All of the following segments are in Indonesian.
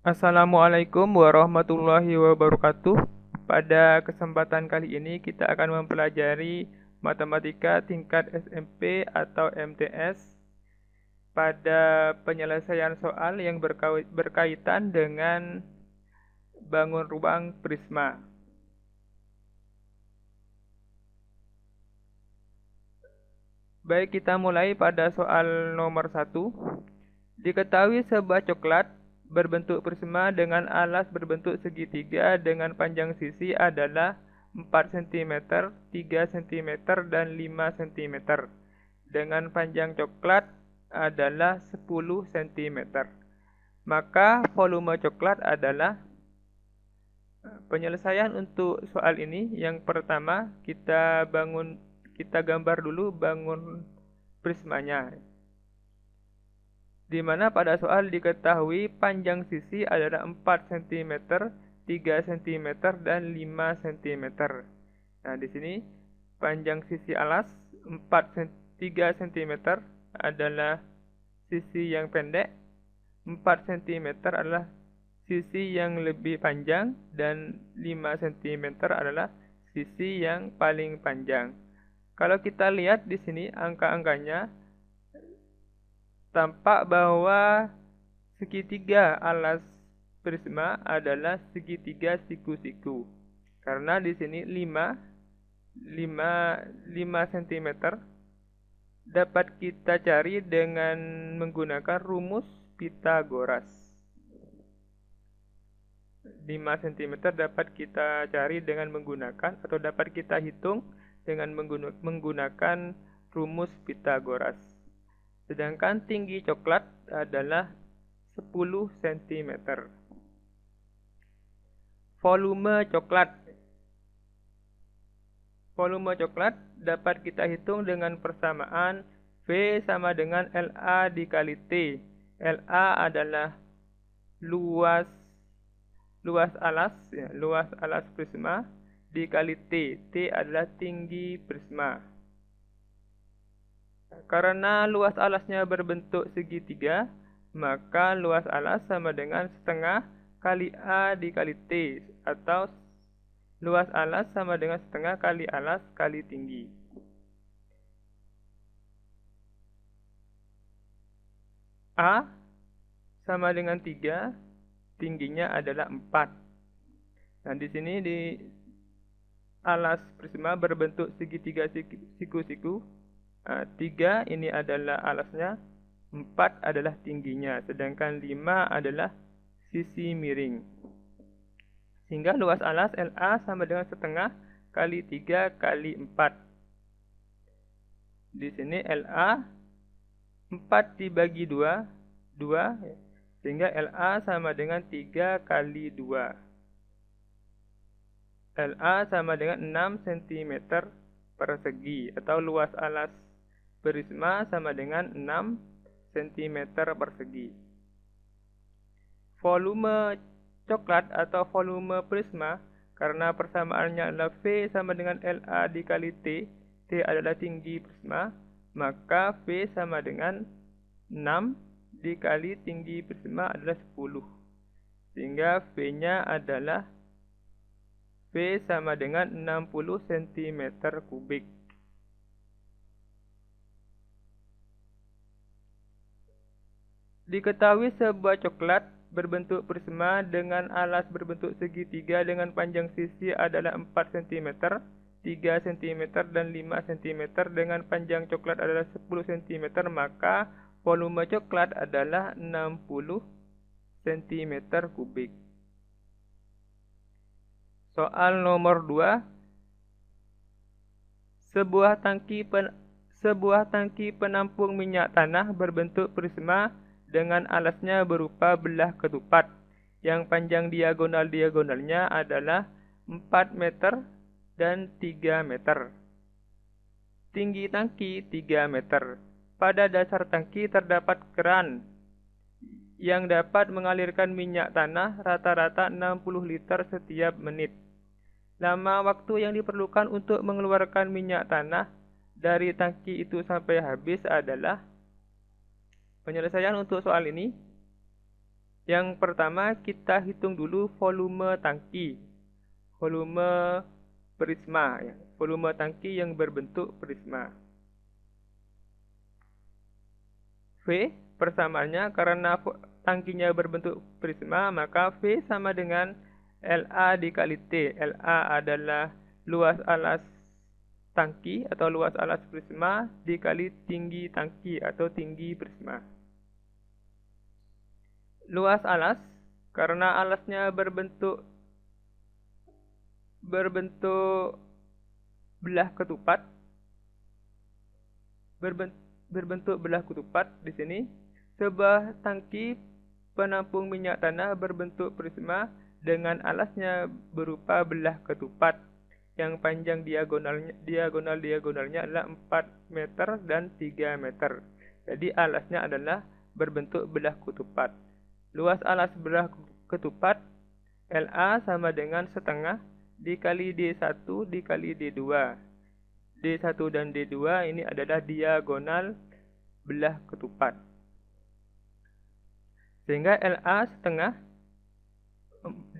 Assalamualaikum warahmatullahi wabarakatuh. Pada kesempatan kali ini kita akan mempelajari matematika tingkat SMP atau MTS pada penyelesaian soal yang berkaitan dengan bangun ruang prisma. Baik, kita mulai pada soal nomor 1. Diketahui sebuah coklat berbentuk prisma dengan alas berbentuk segitiga dengan panjang sisi adalah 4 cm, 3 cm, dan 5 cm. Dengan panjang coklat adalah 10 cm. Maka volume coklat adalah penyelesaian untuk soal ini. Yang pertama, kita gambar dulu bangun prismanya. Di mana pada soal diketahui panjang sisi adalah 4 cm, 3 cm, dan 5 cm. Nah, di sini panjang sisi alas 3 cm adalah sisi yang pendek, 4 cm adalah sisi yang lebih panjang, dan 5 cm adalah sisi yang paling panjang. Kalau kita lihat di sini angka-angkanya, tampak bahwa segitiga alas prisma adalah segitiga siku-siku. Karena di sini 5 cm dapat kita cari dengan menggunakan rumus Pythagoras. 5 cm dapat kita cari dengan menggunakan atau dapat kita hitung dengan menggunakan rumus Pythagoras. Sedangkan tinggi coklat adalah 10 cm. Volume coklat. Volume coklat dapat kita hitung dengan persamaan V sama dengan LA dikali T. LA adalah luas alas prisma dikali T. T adalah tinggi prisma. Karena luas alasnya berbentuk segitiga, maka luas alas sama dengan setengah kali A dikali T, atau luas alas sama dengan setengah kali alas kali tinggi. A sama dengan 3, tingginya adalah 4. Nah, di sini di alas prisma berbentuk segitiga siku-siku. 3 ini adalah alasnya, 4 adalah tingginya, sedangkan 5 adalah sisi miring. Sehingga luas alas LA sama dengan setengah kali 3 kali 4. Di sini LA 4 dibagi 2, sehingga LA sama dengan 3 kali 2. LA sama dengan 6 cm persegi, atau luas alas prisma sama dengan 6 cm persegi. Volume coklat atau volume prisma, karena persamaannya adalah V sama dengan LA dikali T, T adalah tinggi prisma, maka V sama dengan 6 dikali tinggi prisma adalah 10. Sehingga V-nya adalah V sama dengan 60 cm kubik. Diketahui sebuah coklat berbentuk prisma dengan alas berbentuk segitiga dengan panjang sisi adalah 4 cm, 3 cm, dan 5 cm, dengan panjang coklat adalah 10 cm, maka volume coklat adalah 60 cm kubik. Soal nomor 2. Sebuah tangki penampung minyak tanah berbentuk prisma dengan alasnya berupa belah ketupat, yang panjang diagonalnya adalah 4 meter dan 3 meter. Tinggi tangki 3 meter. Pada dasar tangki terdapat keran yang dapat mengalirkan minyak tanah rata-rata 60 liter setiap menit. Lama waktu yang diperlukan untuk mengeluarkan minyak tanah dari tangki itu sampai habis adalah. Penyelesaian untuk soal ini, Yang pertama kita hitung dulu volume tangki, volume prisma, ya. Volume tangki yang berbentuk prisma. V persamaannya karena tangkinya berbentuk prisma, maka V sama dengan LA dikali T. LA adalah luas alas tangki atau luas alas prisma dikali tinggi tangki atau tinggi prisma. Luas alas karena alasnya berbentuk belah ketupat, berbentuk belah ketupat di sini. Sebuah tangki penampung minyak tanah berbentuk prisma dengan alasnya berupa belah ketupat yang panjang diagonalnya adalah 4 meter dan 3 meter. Jadi alasnya adalah berbentuk belah ketupat. Luas alas belah ketupat LA sama dengan setengah dikali D1 dikali D2. D1 dan D2 ini adalah diagonal belah ketupat. Sehingga LA setengah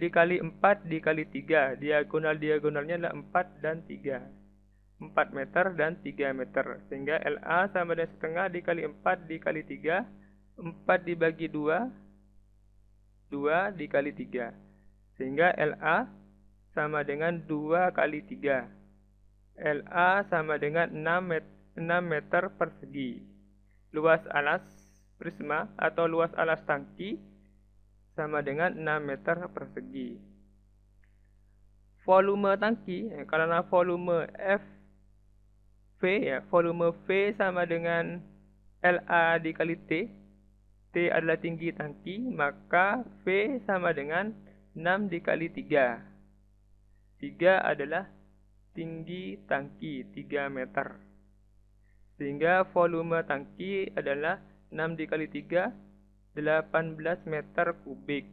dikali 4 dikali 3. Diagonalnya adalah 4 dan 3. 4 meter dan 3 meter. Sehingga LA sama dengan setengah dikali 4 dikali 3. 4 dibagi 2. 2 dikali 3. Sehingga LA sama dengan 2 kali 3. LA sama dengan 6 meter persegi. Luas alas prisma atau luas alas tangki sama dengan 6 meter persegi. Volume tangki, karena volume V, ya, volume V sama dengan LA dikali T. T adalah tinggi tangki, maka V sama dengan 6 dikali 3. 3 adalah tinggi tangki, 3 meter. Sehingga volume tangki adalah 6 dikali 3, 18 meter kubik.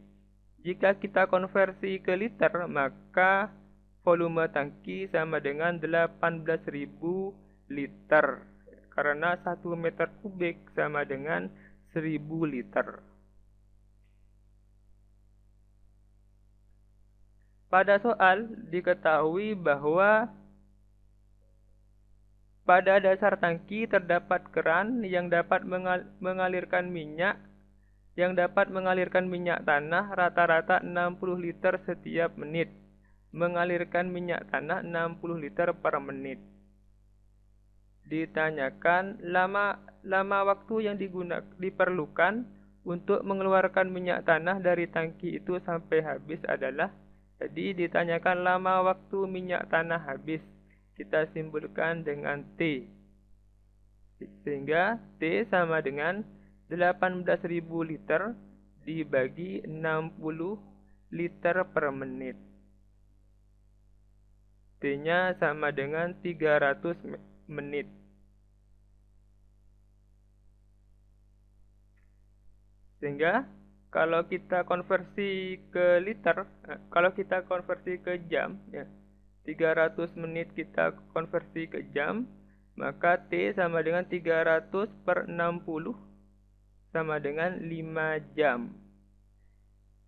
Jika kita konversi ke liter, maka volume tangki sama dengan 18.000 liter. Karena 1 meter kubik sama dengan 1000 liter. Pada soal diketahui bahwa pada dasar tangki terdapat keran yang dapat mengalirkan minyak tanah rata-rata 60 liter setiap menit. Mengalirkan minyak tanah 60 liter per menit. Ditanyakan lama waktu yang diperlukan untuk mengeluarkan minyak tanah dari tangki itu sampai habis adalah, jadi ditanyakan lama waktu minyak tanah habis. Kita simpulkan dengan T. Sehingga T sama dengan 18.000 liter dibagi 60 liter per menit. T-nya sama dengan 300 menit. Sehingga kalau kita konversi ke liter, kalau kita konversi ke jam, ya, 300 menit kita konversi ke jam, maka T sama dengan 300 per 60 sama dengan 5 jam.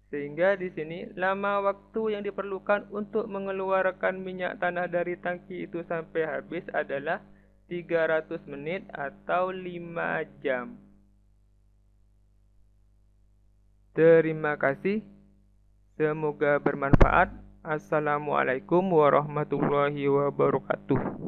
Sehingga di sini lama waktu yang diperlukan untuk mengeluarkan minyak tanah dari tangki itu sampai habis adalah 300 menit atau 5 jam. Terima kasih. Semoga bermanfaat. Assalamualaikum warahmatullahi wabarakatuh.